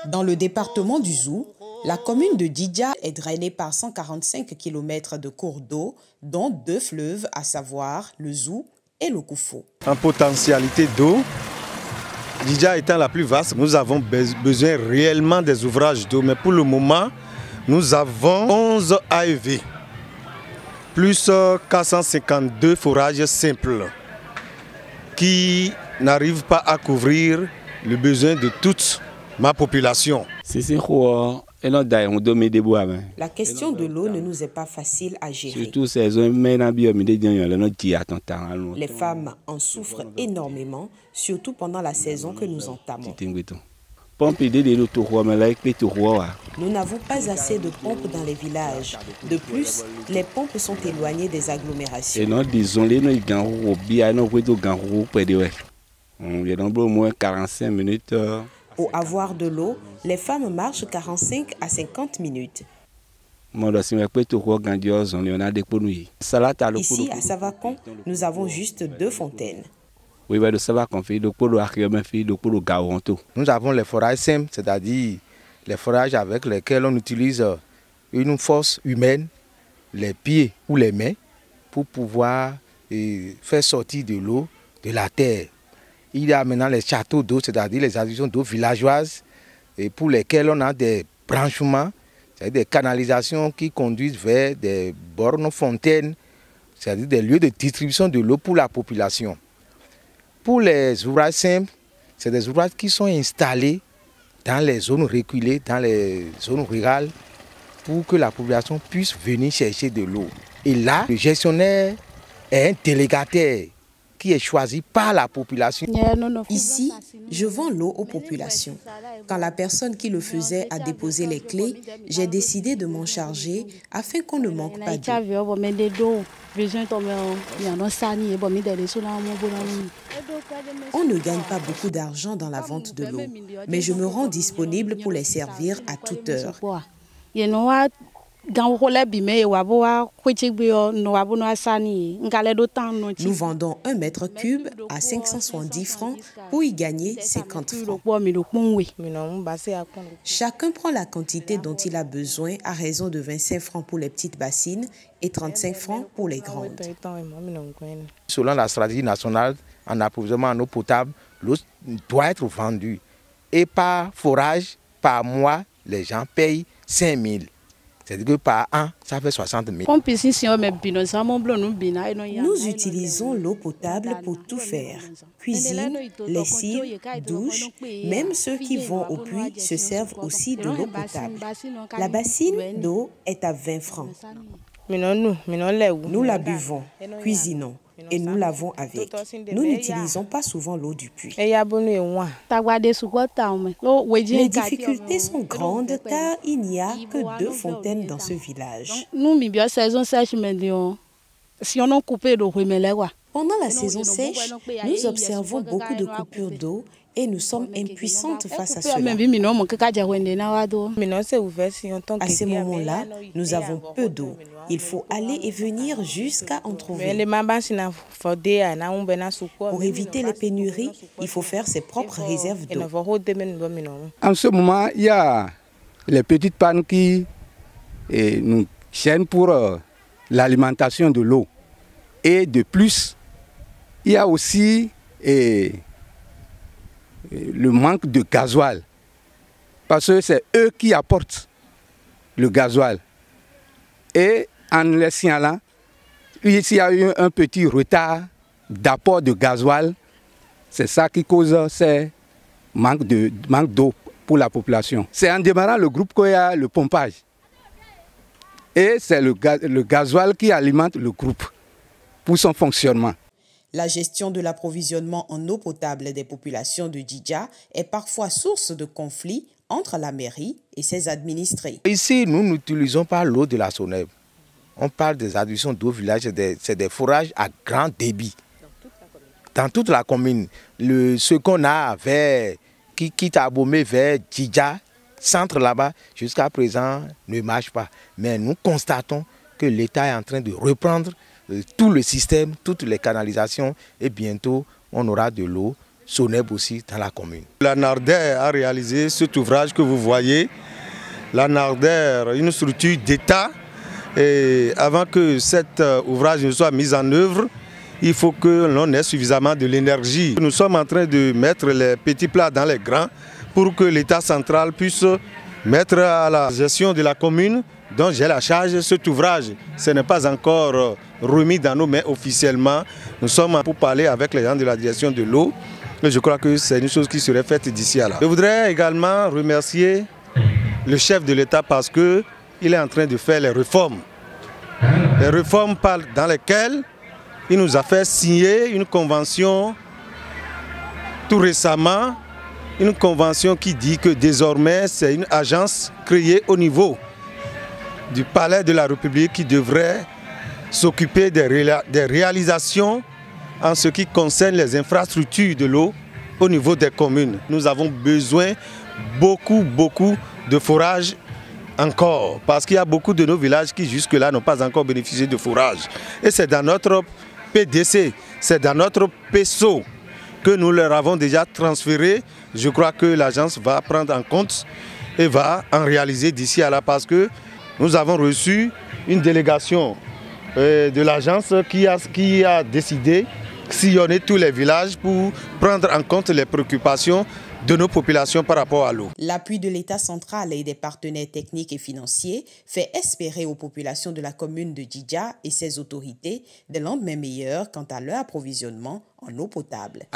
Dans le département du Zou, la commune de Djidja est drainée par 145 km de cours d'eau, dont 2 fleuves, à savoir le Zou et le Koufo. En potentialité d'eau, Djidja étant la plus vaste, nous avons besoin réellement des ouvrages d'eau. Mais pour le moment, nous avons 11 AEV, plus 452 forages simples, qui n'arrivent pas à couvrir le besoin de toute ma population. La question de l'eau ne nous est pas facile à gérer. Les femmes en souffrent énormément, surtout pendant la saison que nous entamons. Nous n'avons pas assez de pompes dans les villages. De plus, les pompes sont éloignées des agglomérations. Pour avoir de l'eau, les femmes marchent 45 à 50 minutes. Ici, à Savakon, nous avons juste 2 fontaines. Nous avons les forages simples, c'est-à-dire les forages avec lesquels on utilise une force humaine, les pieds ou les mains, pour pouvoir faire sortir de l'eau de la terre. Il y a maintenant les châteaux d'eau, c'est-à-dire les adductions d'eau villageoises, et pour lesquels on a des branchements, c'est-à-dire des canalisations qui conduisent vers des bornes fontaines, c'est-à-dire des lieux de distribution de l'eau pour la population. Pour les ouvrages simples, c'est des ouvrages qui sont installés dans les zones reculées, dans les zones rurales, pour que la population puisse venir chercher de l'eau. Et là, le gestionnaire est un délégataire qui est choisi par la population. Ici, je vends l'eau aux populations. Quand la personne qui le faisait a déposé les clés, j'ai décidé de m'en charger afin qu'on ne manque pas d'eau. On ne gagne pas beaucoup d'argent dans la vente de l'eau, mais je me rends disponible pour les servir à toute heure. Nous vendons 1 mètre cube à 570 francs pour y gagner 50 francs. Chacun prend la quantité dont il a besoin à raison de 25 francs pour les petites bassines et 35 francs pour les grandes. Selon la stratégie nationale en approvisionnement en eau potable, l'eau doit être vendue. Et par forage, par mois, les gens payent 5 000. C'est-à-dire que par an, ça fait 60 000. Nous utilisons l'eau potable pour tout faire. Cuisine, lessive, douche, même ceux qui vont au puits se servent aussi de l'eau potable. La bassine d'eau est à 20 francs. Nous la buvons, cuisinons et nous lavons avec. Nous n'utilisons pas souvent l'eau du puits. Les difficultés sont grandes car il n'y a que 2 fontaines dans ce village. Pendant la saison sèche, nous observons beaucoup de coupures d'eau et nous sommes impuissantes face à cela. À ces moments-là, nous avons peu d'eau. Il faut aller et venir jusqu'à en trouver. Pour éviter les pénuries, il faut faire ses propres réserves d'eau. En ce moment, il y a les petites pannes qui nous gênent pour l'alimentation de l'eau. Et de plus, il y a aussi le manque de gasoil. Parce que c'est eux qui apportent le gasoil. Et en les signalant, ici il y a eu un petit retard d'apport de gasoil. C'est ça qui cause ce manque d'eau pour la population. C'est en démarrant le groupe qu'il y a le pompage. Et c'est le gasoil qui alimente le groupe pour son fonctionnement. La gestion de l'approvisionnement en eau potable des populations de Djidja est parfois source de conflits entre la mairie et ses administrés. Ici, nous n'utilisons pas l'eau de la Sonève. On parle des adductions d'eau village, c'est des forages à grand débit. Dans toute la commune, ce qu'on a qui quitte à Abomey vers Djidja, centre là-bas, jusqu'à présent ne marche pas. Mais nous constatons que l'État est en train de reprendre tout le système, toutes les canalisations, et bientôt on aura de l'eau sonnable aussi dans la commune. La NARDER a réalisé cet ouvrage que vous voyez. La NARDER, une structure d'État, et avant que cet ouvrage ne soit mis en œuvre, il faut que l'on ait suffisamment de l'énergie. Nous sommes en train de mettre les petits plats dans les grands pour que l'État central puisse mettre à la gestion de la commune dont j'ai la charge de cet ouvrage. Ce n'est pas encore remis dans nos mains officiellement. Nous sommes pour parler avec les gens de la direction de l'eau. Je crois que c'est une chose qui serait faite d'ici à là. Je voudrais également remercier le chef de l'État parce qu'il est en train de faire les réformes. Les réformes dans lesquelles il nous a fait signer une convention tout récemment, une convention qui dit que désormais c'est une agence créée au niveau du Palais de la République qui devrait s'occuper des réalisations en ce qui concerne les infrastructures de l'eau au niveau des communes. Nous avons besoin beaucoup de forages encore, parce qu'il y a beaucoup de nos villages qui jusque-là n'ont pas encore bénéficié de forage. Et c'est dans notre PDC, c'est dans notre PSO que nous leur avons déjà transféré. Je crois que l'agence va prendre en compte et va en réaliser d'ici à là, parce que nous avons reçu une délégation de l'agence qui a décidé de sillonner tous les villages pour prendre en compte les préoccupations de nos populations par rapport à l'eau. L'appui de l'État central et des partenaires techniques et financiers fait espérer aux populations de la commune de Djidja et ses autorités des lendemains meilleurs quant à leur approvisionnement en eau potable.